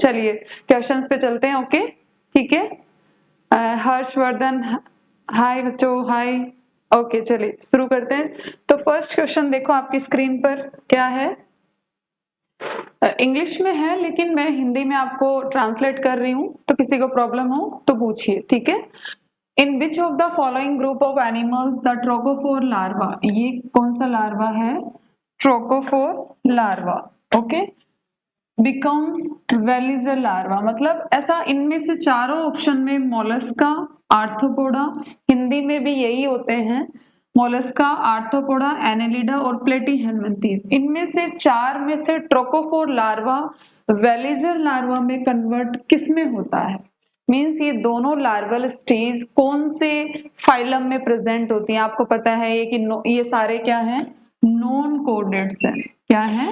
चलिए क्वेश्चंस पे चलते हैं। ओके ठीक है, हर्षवर्धन हाय बच्चों, हाय। ओके चलिए शुरू करते हैं। तो फर्स्ट क्वेश्चन देखो आपकी स्क्रीन पर क्या है, इंग्लिश में है लेकिन मैं हिंदी में आपको ट्रांसलेट कर रही हूँ, तो किसी को प्रॉब्लम हो तो पूछिए, ठीक है। In which of the following group of animals the trochophore larva, ये कौन सा लार्वा है, trochophore larva, okay, becomes veliger larva, मतलब ऐसा इनमें से चारों ऑप्शन में मोलस्का, आर्थ्रोपोडा, हिंदी में भी यही होते हैं, मोलस्का, आर्थ्रोपोडा, एनेलिडा और प्लेटीहेलमिंथीज, इनमें से चार में से ट्रोकोफोर लार्वा वेलिजर लार्वा में कन्वर्ट किस में होता है, मीन्स ये दोनों लार्वल स्टेज कौन से फाइलम में प्रेजेंट होती हैं। आपको पता है ये कि ये सारे क्या हैं, नॉन कोडेड्स हैं, क्या है,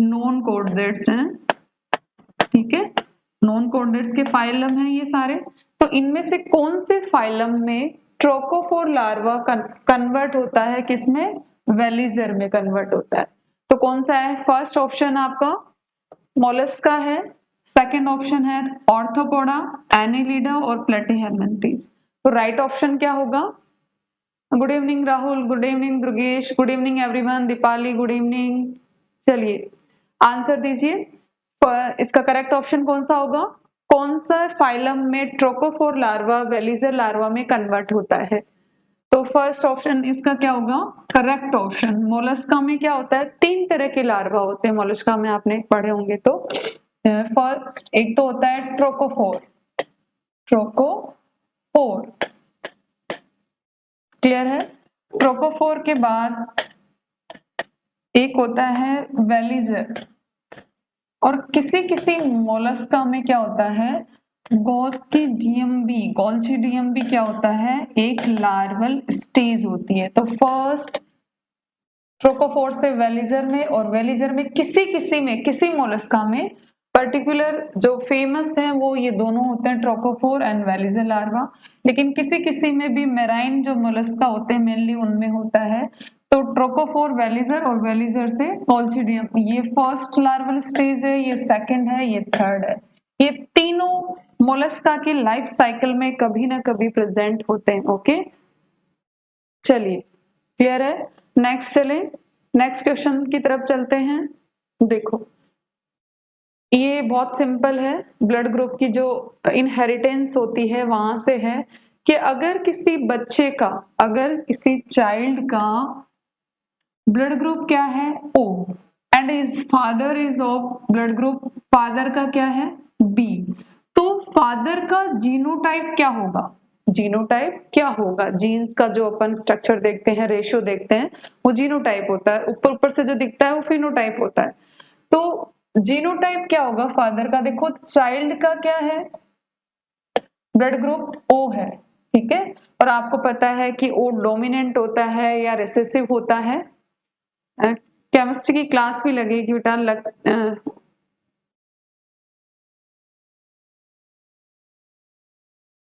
नॉन कोडेड्स हैं, ठीक है, नॉन कोडेड्स के फाइलम हैं ये सारे। तो इनमें से कौन से फाइलम में ट्रोकोफोर लार्वा कन्वर्ट होता है, किसमें, वेलिजर में कन्वर्ट होता है। तो कौन सा है, फर्स्ट ऑप्शन आपका मोलस्का है, सेकंड ऑप्शन है ऑर्थोपोडा, एनेलिडा और प्लेटीहेलमिंथीज। तो राइट ऑप्शन क्या होगा। Good evening Rahul, good evening Durgesh, good evening everyone, Deepali good evening. चलिए आंसर दीजिए, इसका करेक्ट ऑप्शन कौन सा होगा, कौन सा फाइलम में ट्रोकोफोर लार्वा वेलिजर लार्वा में कन्वर्ट होता है। तो फर्स्ट ऑप्शन इसका क्या होगा, करेक्ट ऑप्शन। मोलस्का में क्या होता है, तीन तरह के लार्वा होते हैं मोलस्का में, आपने पढ़े होंगे। तो फर्स्ट एक तो होता है ट्रोकोफोर, ट्रोकोफोर क्लियर है। ट्रोकोफोर के बाद एक होता है वेलिजर, और किसी किसी मोलस्का में क्या होता है, गोल्चिडियम भी क्या होता है, एक लार्वल स्टेज होती है। तो फर्स्ट ट्रोकोफोर से वेलिजर में, और वेलिजर में किसी मोलस्का में पर्टिकुलर जो फेमस है वो ये दोनों होते हैं, ट्रोकोफोर एंड वेलिजर लार्वा। लेकिन किसी में भी मेराइन जो मोलस्का होते हैं मेनली उनमें होता है। तो ट्रोकोफोर वेलिजर और वेलिजर से गोल्चिडियम, ये फर्स्ट लार्वल स्टेज है, ये सेकंड है, ये थर्ड है। ये तीनों मोलस्का के लाइफ साइकिल में कभी ना कभी प्रेजेंट होते हैं। ओके चलिए क्लियर है। नेक्स्ट चले, नेक्स्ट क्वेश्चन की तरफ चलते हैं। देखो ये बहुत सिंपल है, ब्लड ग्रुप की जो इनहेरिटेंस होती है वहां से है कि अगर किसी बच्चे का, अगर किसी चाइल्ड का ब्लड ग्रुप क्या है, O, and his father is of blood group, father का क्या है, बी, तो फादर का जीनोटाइप क्या होगा, जीनोटाइप क्या होगा, जीन्स का जो अपन स्ट्रक्चर देखते हैं, रेशियो देखते हैं, वो जीनोटाइप होता है, ऊपर ऊपर से जो दिखता है वो फिनोटाइप होता है। तो जीनोटाइप क्या होगा फादर का, देखो चाइल्ड का क्या है, ब्लड ग्रुप ओ है, ठीक है, और आपको पता है कि ओ डोमिनेंट होता है या रिसेसिव होता है। केमिस्ट्री की क्लास भी लगेगी बेटा,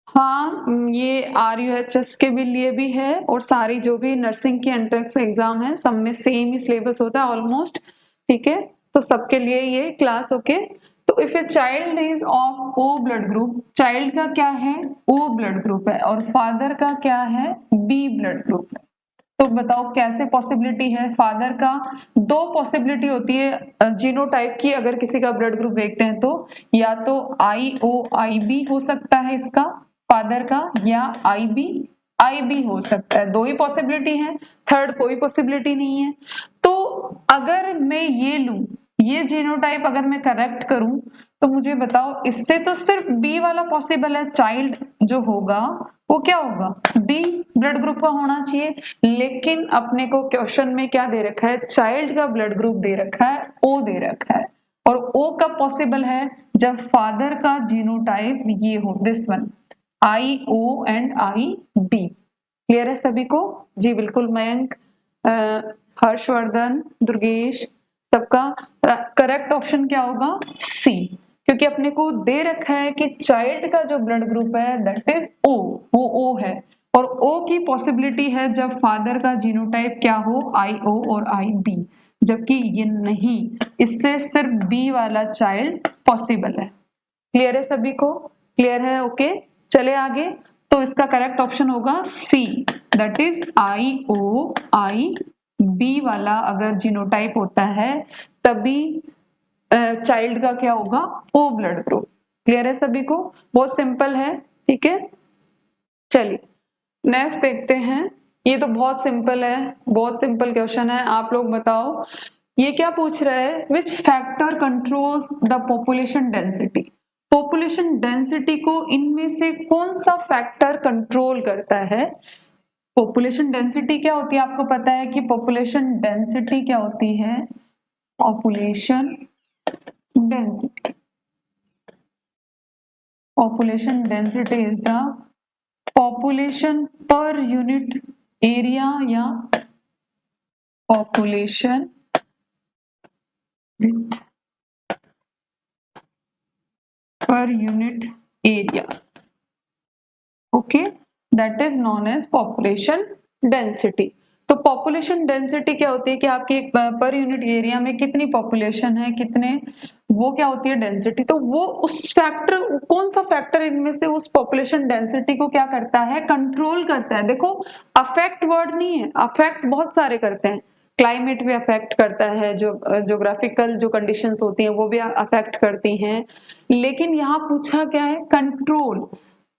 हाँ ये RUHS के भी लिए भी है, और सारी जो भी नर्सिंग की एंट्रेंस एग्जाम है सब में सेम ही सिलेबस होता है ऑलमोस्ट, ठीक है, तो सबके लिए ये क्लास। ओके तो if a child is of O blood group, child का क्या है, ओ ब्लड ग्रुप है, और फादर का क्या है, बी ब्लड ग्रुप है। तो बताओ कैसे पॉसिबिलिटी है, फादर का दो पॉसिबिलिटी होती है जीनोटाइप की, अगर किसी का ब्लड ग्रुप देखते हैं तो या तो IOIB हो सकता है इसका फादर का, या IB हो सकता है, दो ही पॉसिबिलिटी है, थर्ड कोई पॉसिबिलिटी नहीं है। तो अगर मैं ये लूं, ये जीनोटाइप अगर मैं करेक्ट करूं, तो मुझे बताओ इससे तो सिर्फ बी वाला पॉसिबल है, चाइल्ड जो होगा वो क्या होगा, बी ब्लड ग्रुप का होना चाहिए। लेकिन अपने को क्वेश्चन में क्या दे रखा है, चाइल्ड का ब्लड ग्रुप दे रखा है, ओ दे रखा है, और ओ कब पॉसिबल है, जब फादर का जीनोटाइप ये हो, this one, IO and IB। Clear है सभी को, जी बिल्कुल मयंक, हर्षवर्धन, दुर्गेश, सबका करेक्ट ऑप्शन क्या होगा, सी, क्योंकि अपने को दे रखा है कि चाइल्ड का जो ब्लड ग्रुप है दैट इज ओ, वो ओ है, और ओ की पॉसिबिलिटी है जब फादर का जीनोटाइप क्या हो, IO और IB, जबकि ये नहीं, इससे सिर्फ बी वाला चाइल्ड पॉसिबल है। क्लियर है सभी को? क्लियर है? ओके, चले आगे। तो इसका करेक्ट ऑप्शन होगा सी, दैट इज IOIB वाला अगर जीनोटाइप होता है तभी चाइल्ड का क्या होगा? O blood group. क्लियर है सभी को? बहुत सिंपल है, ठीक है। चलिए नेक्स्ट देखते हैं। ये तो बहुत सिंपल है, बहुत सिंपल क्वेश्चन है। आप लोग बताओ ये क्या पूछ रहा है? Which factor controls the population density? Population density को इनमें से कौन सा फैक्टर कंट्रोल करता है? पॉपुलेशन डेंसिटी क्या होती है? आपको पता है कि पॉपुलेशन डेंसिटी क्या होती है? Population density, population density is the population per unit area या population per unit area, okay, that is known as population density। तो पॉपुलेशन डेंसिटी क्या होती है कि आपके पर यूनिट एरिया में कितनी पॉपुलेशन है, कितने, वो क्या होती है? डेंसिटी। तो वो उस फैक्टर, कौन सा फैक्टर इनमें से उस पॉपुलेशन डेंसिटी को क्या करता है? कंट्रोल करता है। देखो अफेक्ट वर्ड नहीं है, अफेक्ट बहुत सारे करते हैं। क्लाइमेट भी अफेक्ट करता है, जो ज्योग्राफिकल जो कंडीशंस होती हैं वो भी अफेक्ट करती हैं, लेकिन यहाँ पूछा क्या है? कंट्रोल।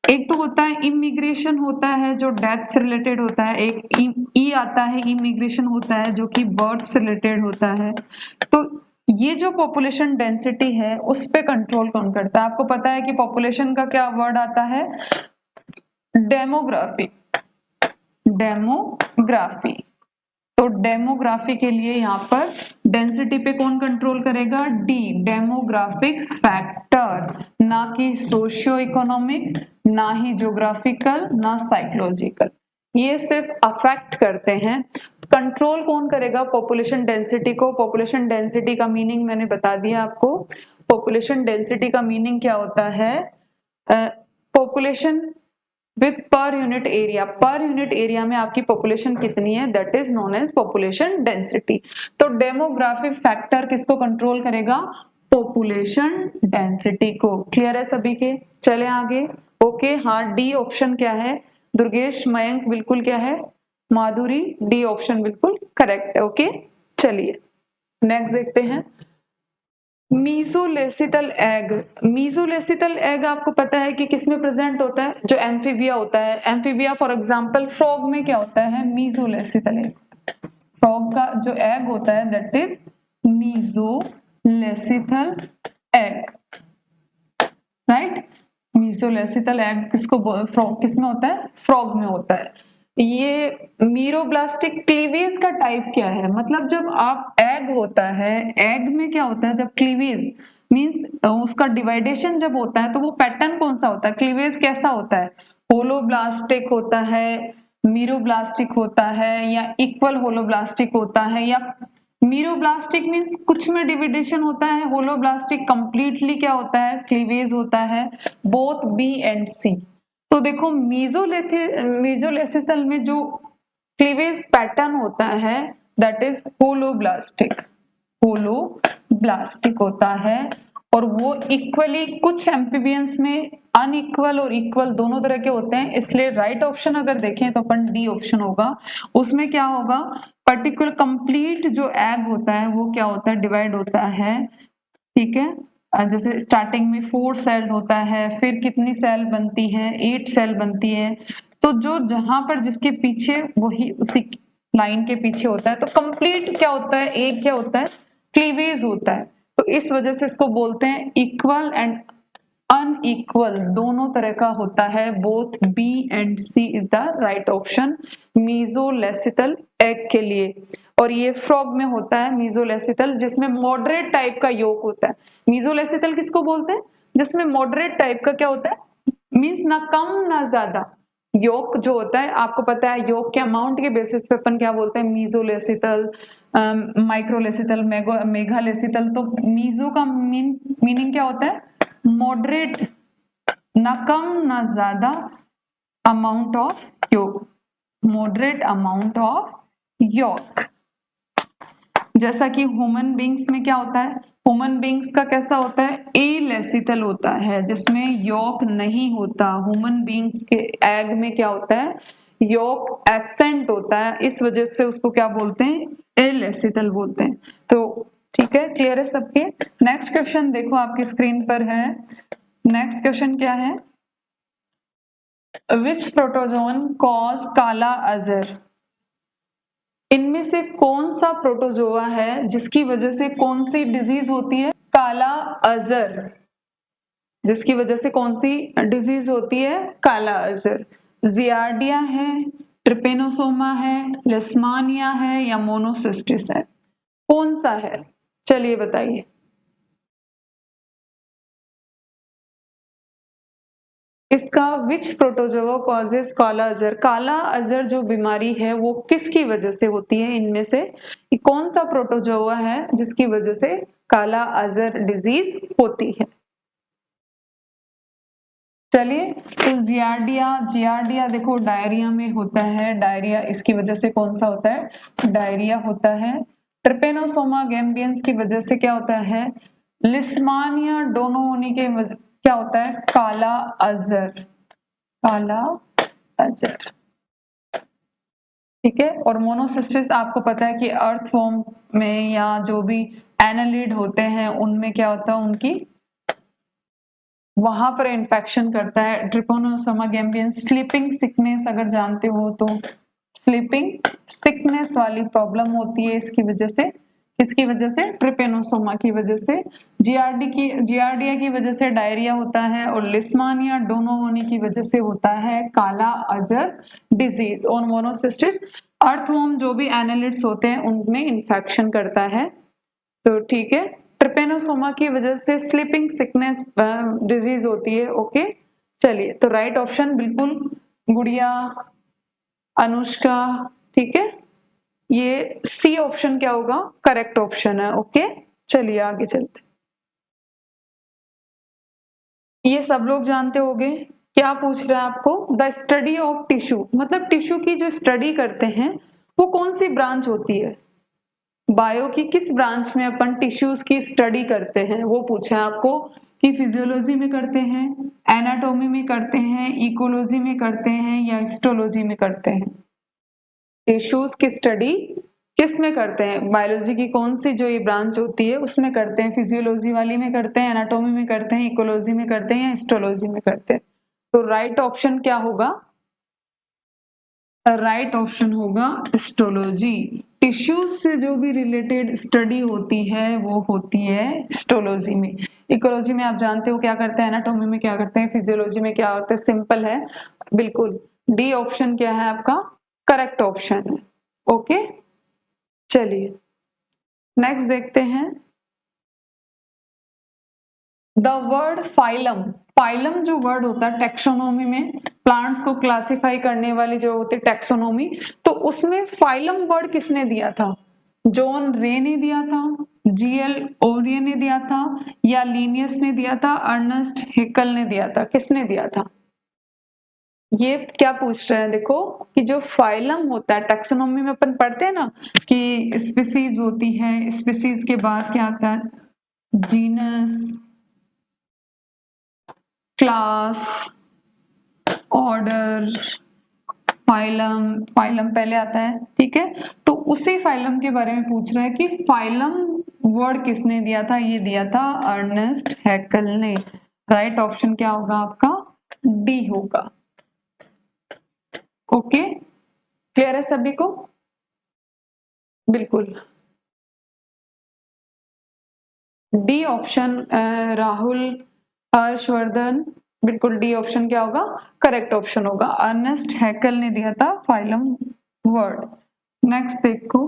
एक तो होता है इमिग्रेशन होता है जो डेथ से रिलेटेड होता है, एक ई आता है इमिग्रेशन होता है जो कि बर्थ से रिलेटेड होता है। तो ये जो पॉपुलेशन डेंसिटी है उस पे कंट्रोल कौन करता है? आपको पता है कि पॉपुलेशन का क्या वर्ड आता है? डेमोग्राफी। डेमोग्राफी। तो डेमोग्राफी के लिए यहाँ पर डेंसिटी पे कौन कंट्रोल करेगा? डी, डेमोग्राफिक फैक्टर, ना कि सोशियो इकोनॉमिक, ना ही ज्योग्राफिकल, ना साइकोलॉजिकल। ये सिर्फ अफेक्ट करते हैं। कंट्रोल कौन करेगा पॉपुलेशन डेंसिटी को? पॉपुलेशन डेंसिटी का मीनिंग मैंने बता दिया आपको। पॉपुलेशन डेंसिटी का मीनिंग क्या होता है? Population with per unit area, per unit area में आपकी पॉपुलेशन कितनी है, that is known as population density. तो डेमोग्राफिक फैक्टर किसको कंट्रोल करेगा? पॉपुलेशन डेंसिटी को। क्लियर है सभी के? चले आगे। ओके, हाँ, डी ऑप्शन क्या है? दुर्गेश, मयंक बिल्कुल क्या है? माधुरी, डी ऑप्शन बिल्कुल करेक्ट है। ओके, चलिए नेक्स्ट देखते हैं। मीजोलेसिटल एग। मीजोलेसिटल एग आपको पता है कि किसमें प्रेजेंट होता है? जो एम्फीबिया होता है। एम्फीबिया फॉर एग्जांपल फ्रॉग में क्या होता है? मीजोलेसिटल एग। फ्रॉग का जो एग होता है that is mesolecithal egg, right. Mesolecithal egg किसको फ्रॉग किसमें होता है? फ्रॉग में होता है। ये मीरोब्लास्टिक क्लीवेज का टाइप क्या है? मतलब जब आप एग होता है, एग में क्या होता है? जब क्लीवेज मींस उसका डिवाइडेशन जब होता है तो वो पैटर्न कौन सा होता है? क्लीवेज कैसा होता है? होलोब्लास्टिक होता है, मीरोब्लास्टिक होता है, या इक्वल होलोब्लास्टिक होता है, या मीरोब्लास्टिक मींस कुछ में डिविडेशन होता है, होलोब्लास्टिक कंप्लीटली क्या होता है? क्लीवेज होता है। बोथ बी एंड सी। तो देखो मीजोलेसिसल में जो क्लीवेज पैटर्न होता है दैट इज होलोब्लास्टिक। होलोब्लास्टिक होता है, और वो इक्वली कुछ एम्फीबियंस में अनइक्वल और इक्वल दोनों तरह के होते हैं। इसलिए राइट ऑप्शन अगर देखें तो अपन डी ऑप्शन होगा। उसमें क्या होगा? पर्टिकुलर कंप्लीट जो एग होता है वो क्या होता है? डिवाइड होता है, ठीक है। जैसे स्टार्टिंग में 4 सेल होता है, फिर कितनी सेल बनती है? 8 सेल बनती है। तो जो जहां पर जिसके पीछे वही उसी लाइन के पीछे होता है, तो कंप्लीट क्या होता है? एक क्या होता है? क्लीवेज होता है। तो इस वजह से इसको बोलते हैं इक्वल एंड अनइक्वल, दोनों तरह का होता है। Both B and C is the right option mesolecithal egg के लिए। और ये फ्रॉग में होता है मीजोलेसिटल, जिसमें मॉडरेट टाइप का योग होता है। मीजोलेसिटल किसको बोलते हैं? जिसमें मॉडरेट टाइप का क्या होता है? मींस ना कम ना ज्यादा। योग जो होता है आपको पता है, योग के अमाउंट के बेसिस पे अपन क्या बोलते हैं? मीजोलेसिटल, माइक्रोलेसिटल, मेगालेसिटल। तो मीजो का मीनिंग क्या होता है? मॉडरेट, ना कम ना ज्यादा अमाउंट ऑफ योग, मॉडरेट अमाउंट ऑफ योग। जैसा कि ह्यूमन बींग्स में क्या होता है, ह्यूमन बींग्स का कैसा होता है, एलेसिथल होता है जिसमें यॉक नहीं होता। ह्यूमन बींग्स के एग में क्या होता है, यॉक एब्सेंट होता है, इस वजह से उसको क्या बोलते हैं, एलेसिथल बोलते हैं। तो ठीक है, क्लियर है सबके। नेक्स्ट क्वेश्चन देखो आपकी स्क्रीन पर है। नेक्स्ट क्वेश्चन क्या है, विच प्रोटोजोन कॉज काला अजर, इनमें से कौन सा प्रोटोजोआ है जिसकी वजह से कौन सी डिजीज होती है, काला अजर, जिसकी वजह से कौन सी डिजीज होती है, काला अजर। जियार्डिया है, ट्रिपेनोसोमा है, लिस्मानिया है या मोनोसिस्टिस है, कौन सा है, चलिए बताइए। इसका विच प्रोटोजोआ कॉजेज काला अजर, काला अजर जो बीमारी है वो किसकी वजह से होती है, इनमें से कौन सा प्रोटोजोआ है जिसकी वजह से काला अजर डिजीज होती है। चलिए, तो जियार्डिया देखो डायरिया में होता है, डायरिया इसकी वजह से कौन सा होता है, डायरिया होता है। ट्रिपेनोसोमा गैम्बियंस की वजह से क्या होता है, लिस्मानिया दोनों होने के क्या होता है, काला अजर, काला अजर, ठीक है। और मोनोसिस्टिस आपको पता है कि अर्थवॉर्म में या जो भी एनालिड होते हैं उनमें क्या होता है, उनकी वहां पर इन्फेक्शन करता है। ट्रिपेनोसोमा गैम्बियंस स्लीपिंग सिकनेस अगर जानते हो तो स्लीपिंग सिकनेस वाली प्रॉब्लम होती है इसकी वजह से, किसकी वजह से, ट्रिपेनोसोमा की वजह से। जियार्डिया की वजह से डायरिया होता है, और लिस्मानिया दोनों होने की वजह से होता है काला अजर डिजीज। और मोनोसिस्टिस अर्थवॉर्म जो भी एनालिड्स होते हैं उनमें इन्फेक्शन करता है। तो ठीक है, ट्रिपेनोसोमा की वजह से स्लीपिंग सिकनेस डिजीज होती है। ओके, चलिए, तो राइट ऑप्शन बिल्कुल गुड़िया, अनुष्का, ठीक है, ये सी ऑप्शन क्या होगा, करेक्ट ऑप्शन है। ओके, चलिए आगे चलते। ये सब लोग जानते होंगे, क्या पूछ रहा है आपको, द स्टडी ऑफ टिश्यू, मतलब टिश्यू की जो स्टडी करते हैं वो कौन सी ब्रांच होती है, बायो की किस ब्रांच में अपन टिश्यूज की स्टडी करते हैं, वो पूछा है आपको कि फिजियोलॉजी में करते हैं, एनाटॉमी में करते हैं, इकोलॉजी में करते हैं या हिस्टोलॉजी में करते हैं। टिश्यूज की स्टडी किस में करते हैं, बायोलॉजी की कौन सी जो ये ब्रांच होती है उसमें करते हैं, फिजियोलॉजी वाली में करते हैं, एनाटॉमी में करते हैं, इकोलॉजी में करते हैं या हिस्टोलॉजी में करते हैं। तो राइट ऑप्शन क्या होगा, राइट ऑप्शन होगा हिस्टोलॉजी। टिश्यूज से जो भी रिलेटेड स्टडी होती है वो होती है हिस्टोलॉजी में। इकोलॉजी में आप जानते हो क्या करते हैं, एनाटॉमी में क्या करते हैं, फिजियोलॉजी में क्या होता है, सिंपल है बिल्कुल। डी ऑप्शन क्या है आपका, करेक्ट ऑप्शन है। ओके, चलिए नेक्स्ट देखते हैं। द वर्ड फाइलम, फाइलम जो वर्ड होता है टैक्सोनॉमी में, प्लांट्स को क्लासिफाई करने वाली जो होती है टैक्सोनॉमी, तो उसमें फाइलम वर्ड किसने दिया था, जॉन रे ने दिया था, जीएल ओरिए ने दिया था या लिनियस ने दिया था, अर्नेस्ट हेकल ने दिया था, किसने दिया था। ये क्या पूछ रहे हैं, देखो कि जो फाइलम होता है टैक्सोनॉमी में अपन पढ़ते हैं ना कि स्पीसीज होती है, स्पीसीज के बाद क्या आता है, genus, class, order, phylum, phylum पहले आता है, ठीक है। तो उसी फाइलम के बारे में पूछ रहा है कि फाइलम वर्ड किसने दिया था, ये दिया था अर्नेस्ट हैकल ने। राइट ऑप्शन क्या होगा आपका, डी होगा। ओके, क्लियर है सभी को, बिल्कुल डी ऑप्शन, राहुल, हर्षवर्धन, बिल्कुल डी ऑप्शन क्या होगा, करेक्ट ऑप्शन होगा। अर्नेस्ट हैकल ने दिया था फाइलम वर्ड। नेक्स्ट देखो,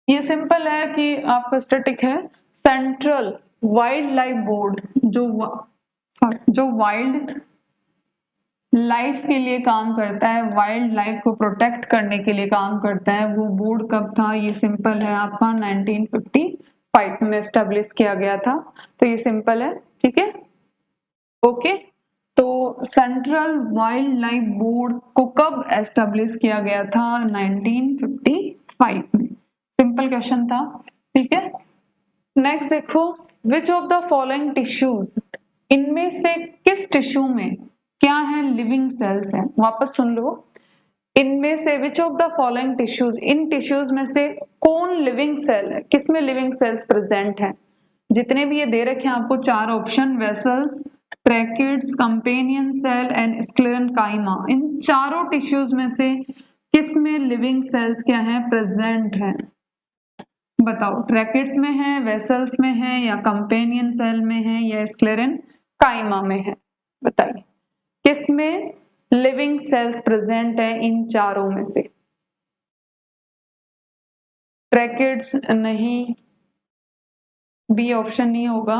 ये सिंपल है कि आपका स्टैटिक है। सेंट्रल वाइल्ड लाइफ बोर्ड जो वाइल्ड लाइफ के लिए काम करता है, वाइल्ड लाइफ को प्रोटेक्ट करने के लिए काम करता है, वो बोर्ड कब था, ये सिंपल है आपका 1955 में एस्टेब्लिश किया गया था। तो ये सिंपल है, ठीक है। ओके, तो सेंट्रल वाइल्ड लाइफ बोर्ड को कब एस्टेब्लिश किया गया था, 1955 में। सिंपल क्वेश्चन था, ठीक है। नेक्स्ट देखो, विच ऑफ द फॉलोइंग टिश्यूज, इनमें से किस टिश्यू में क्या है लिविंग सेल्स है। वापस सुन लो, इनमें से विच of the following tissues, in tissues में से कौन लिविंग सेल है, किसमें लिविंग सेल्स प्रेजेंट है। जितने भी ये दे रखे हैं आपको चार option, vessels, tracheids, companion cell and sclerenchyma, इन चारों टिश्यूज में से किसमें लिविंग सेल्स क्या है प्रेजेंट है। बताओ, ट्रैकिड्स में है, वेसल्स में है, या कंपेनियन सेल में है, या स्क्लेरेनकाइमा में है। बताइए किसमें लिविंग सेल्स प्रेजेंट है इन चारों में से। ट्रैकिड्स नहीं, बी ऑप्शन नहीं होगा,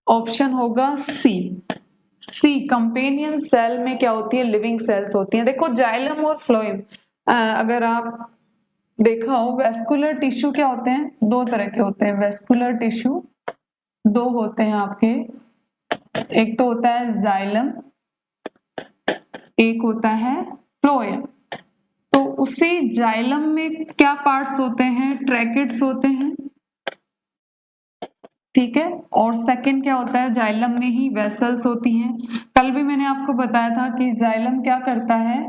ऑप्शन होगा सी। सी, कंपेनियन सेल में क्या होती है, लिविंग सेल्स होती हैं। देखो जाइलम और फ्लोएम, अगर आप देखा हो, वेस्कुलर टिश्यू क्या होते हैं, दो तरह के होते हैं। वेस्कुलर टिश्यू दो होते हैं आपके, एक तो होता है जाइलम, एक होता है फ्लोएम। तो उसी जाइलम में क्या पार्ट्स होते हैं, ट्रैकिड्स होते हैं, ठीक है। और सेकंड क्या होता है, जाइलम में ही वेसल्स होती हैं। कल भी मैंने आपको बताया था कि जाइलम क्या करता है,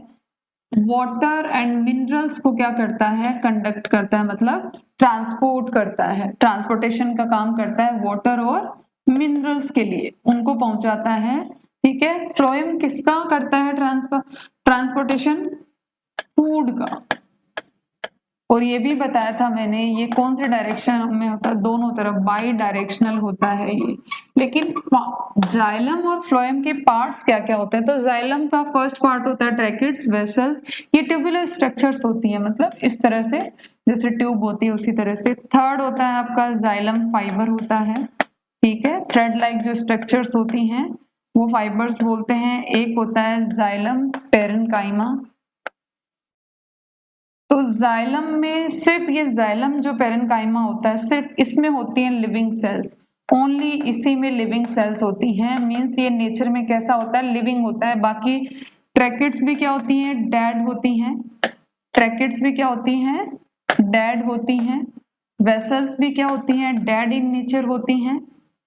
वाटर एंड मिनरल्स को क्या करता है, कंडक्ट करता है, मतलब ट्रांसपोर्ट करता है, ट्रांसपोर्टेशन का काम करता है वाटर और मिनरल्स के लिए, उनको पहुंचाता है, ठीक है। फ्लोएम किसका करता है ट्रांसपोर्टेशन, फूड का। और ये भी बताया था मैंने, ये कौन से डायरेक्शन में होता है, दोनों तरफ, बाई डायरेक्शनल होता है ये। लेकिन जाइलम और फ्लोएम के पार्ट्स क्या क्या होते हैं, तो जाइलम का फर्स्ट पार्ट होता है ट्रैकिड्स, वेसल्स, ये ट्यूबुलर स्ट्रक्चर्स होती है, मतलब इस तरह से जैसे ट्यूब होती है उसी तरह से। थर्ड होता है आपका जाइलम फाइबर होता है, ठीक है, थ्रेड लाइक जो स्ट्रक्चर्स होती हैं वो फाइबर्स बोलते हैं। एक होता है जाइलम पेरेन्काइमा। तो जाइलम में सिर्फ ये जाइलम जो पेरेन्काइमा होता है, सिर्फ इसमें होती हैं लिविंग सेल्स, ओनली इसी में लिविंग सेल्स होती हैं। मींस ये नेचर में कैसा होता है, लिविंग होता है। बाकी ट्रैकिड्स भी क्या होती हैं, डेड होती हैं। ट्रैकिड्स भी क्या होती हैं, डेड होती हैं। वेसल्स भी क्या होती हैं, डेड इन नेचर होती हैं,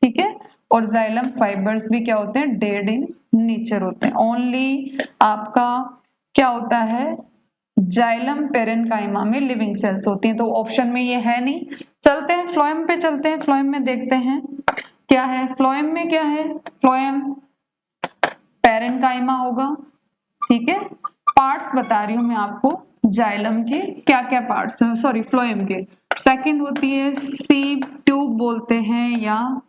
ठीक है। और जाइलम फाइबर्स भी क्या होते हैं, डेड इन नेचर होते हैं। ओनली आपका क्या होता है, जाइलम पेरेन्काइमा में लिविंग सेल्स होती हैं। तो ऑप्शन में ये है नहीं। चलते हैं फ्लोएम पे, चलते हैं फ्लोएम में, देखते हैं क्या है फ्लोएम में। क्या है फ्लोएम, पेरेन्काइमा होगा, ठीक है। पार्ट्स बता रही हूं मैं आपको जाइलम के क्या क्या पार्ट्स हैं, सॉरी फ्लोएम के। सेकंड होती है सीव ट्यूब बोलते हैं, या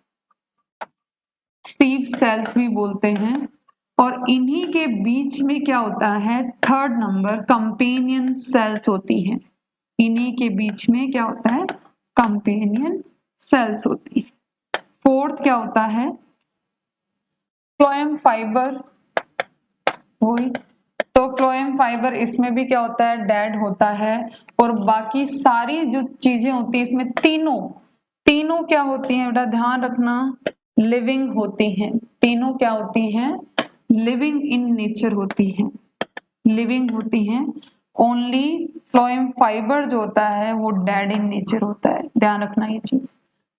सीव सेल्स भी बोलते हैं। और इन्हीं के बीच में क्या होता है, थर्ड नंबर कंपेनियन सेल्स होती हैं। इन्हीं के बीच में क्या होता है, कंपेनियन सेल्स होती है। फोर्थ क्या होता है, फ्लोएम फाइबर, वही तो फ्लोएम फाइबर, इसमें भी क्या होता है, डेड होता है। और बाकी सारी जो चीजें होती है इसमें, तीनों तीनों क्या होती हैं बेटा, ध्यान रखना, लिविंग होती हैं। तीनों क्या होती हैं, लिविंग इन नेचर होती हैं, लिविंग होती हैं। ओनली फ्लोएम फाइबर जो होता है वो डेड इन नेचर होता है, ध्यान रखना ये चीज।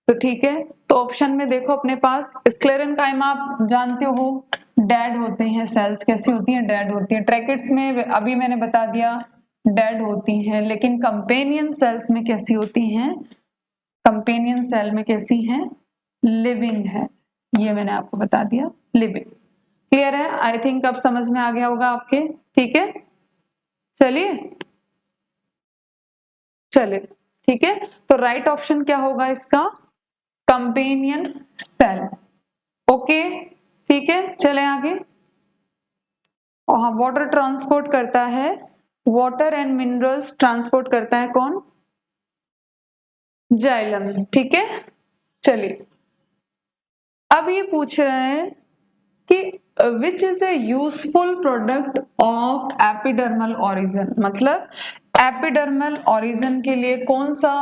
तो ठीक है, तो ऑप्शन में देखो अपने पास स्क्लेरेनकाइमा आप जानते हो, डेड होते हैं सेल्स, कैसी होती हैं, डेड होती हैं। ट्रैकिड्स में अभी मैंने बता दिया डेड होती हैं, लेकिन कंपेनियन सेल्स में कैसी होती हैं, कंपेनियन सेल में कैसी हैं, लिविंग है। ये मैंने आपको बता दिया, लिविंग। क्लियर है, आई थिंक अब समझ में आ गया होगा आपके, ठीक है। चलिए चलिए, ठीक है। तो राइट ऑप्शन क्या होगा इसका, कंपेनियन सेल। ओके, ठीक है, चले आगे। और हाँ, वाटर ट्रांसपोर्ट करता है, वाटर एंड मिनरल्स ट्रांसपोर्ट करता है कौन, जाइलम, ठीक है। चलिए, अब ये पूछ रहे हैं कि which is a useful product of epidermal origin, मतलब एपिडर्मल ओरिजिन के लिए कौन सा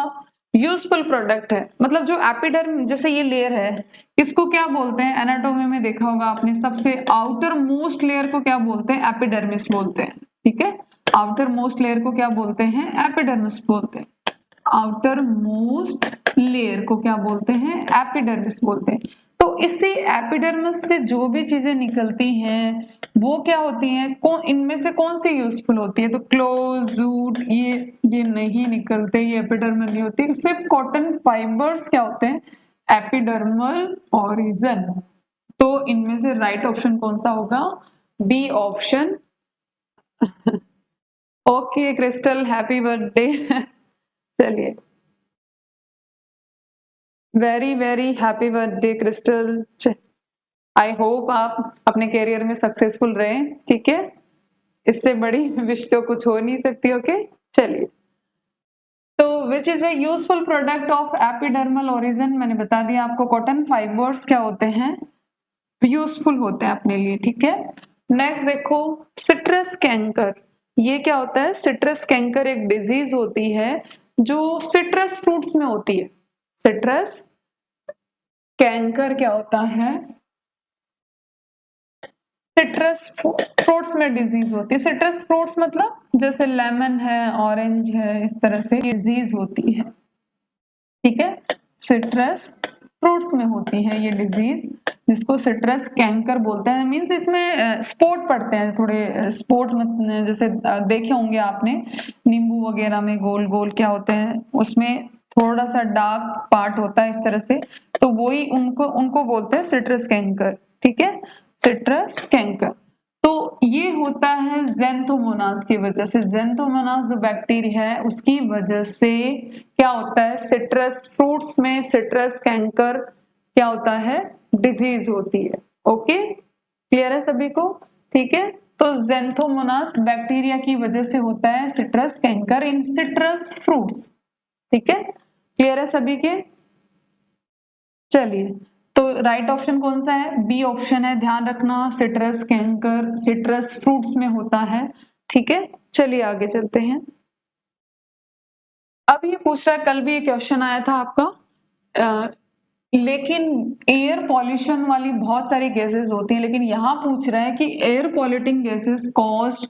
यूजफुल प्रोडक्ट है। मतलब जो एपिडर्म, जैसे ये लेयर है, इसको क्या बोलते हैं, एनाटोमी में देखा होगा आपने, सबसे आउटर मोस्ट लेयर को क्या बोलते हैं, एपिडर्मिस बोलते हैं, ठीक है। आउटर मोस्ट लेयर को क्या बोलते हैं, एपिडर्मिस बोलते हैं। आउटर मोस्ट लेयर को क्या बोलते हैं? एपिडर्मिस बोलते हैं। तो इसी एपिडर्मिस से जो भी चीजें निकलती हैं वो क्या होती हैं? इनमें से कौन सी यूजफुल होती है? तो क्लोज, जूट, ये नहीं निकलते, ये एपिडर्मल नहीं होती। सिर्फ कॉटन फाइबर्स क्या होते हैं? Epidermal origin. तो इनमें से राइट ऑप्शन कौन सा होगा? B option. Okay Crystal, happy birthday. चलिए, very very happy birthday Crystal. I hope आप अपने करियर में सक्सेसफुल रहे, ठीक है? इससे बड़ी विश तो कुछ हो नहीं सकती। ओके, चलिए। तो which is a useful product of epidermal origin? मैंने बता दिया आपको, कॉटन फाइबर्स क्या होते हैं? यूजफुल होते हैं अपने लिए, ठीक है? नेक्स्ट देखो, सिट्रस कैंकर। ये क्या होता है? सिट्रस कैंकर एक डिजीज होती है जो सिट्रस फ्रूट्स में होती है। सिट्रस कैंकर क्या होता है? सिट्रस फ्रूट्स में डिजीज होती है। सिट्रस फ्रूट्स मतलब जैसे लेमन है, ऑरेंज है, इस तरह से डिजीज होती है, ठीक है? सिट्रस फ्रूट्स में होती है ये डिजीज, जिसको सिट्रस कैंकर बोलते हैं। मींस इसमें स्पॉट पड़ते हैं थोड़े, स्पॉट मतलब जैसे देखे होंगे आपने नींबू वगैरह में गोल गोल क्या होते हैं, उसमें थोड़ा सा डार्क पार्ट होता है इस तरह से, तो वही उनको उनको बोलते हैं सिट्रस कैंकर, ठीक है? Citrus canker. तो ये होता है ज़ेंथोमोनास की वजह से। ज़ेंथोमोनास जो बैक्टीरिया है उसकी वजह से क्या होता है? सिट्रस फ्रूट्स में सिट्रस कैंकर क्या होता है? डिजीज होती है। ओके, क्लियर है सभी को? ठीक है, तो ज़ेंथोमोनास बैक्टीरिया की वजह से होता है सिट्रस कैंकर इन सिट्रस फ्रूट्स, ठीक है? क्लियर है सभी के? चलिए, तो राइट ऑप्शन कौन सा है? बी ऑप्शन है। ध्यान रखना, सिट्रस कैंकर सिट्रस फ्रूट्स में होता है, ठीक है? चलिए आगे चलते हैं। अब ये पूछ रहा है, कल भी ये क्वेश्चन आया था आपका, लेकिन एयर पॉल्यूशन वाली बहुत सारी गैसेस होती हैं, लेकिन यहाँ पूछ रहा है कि air polluting gases caused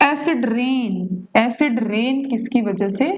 acid rain. Acid rain किसकी वजह से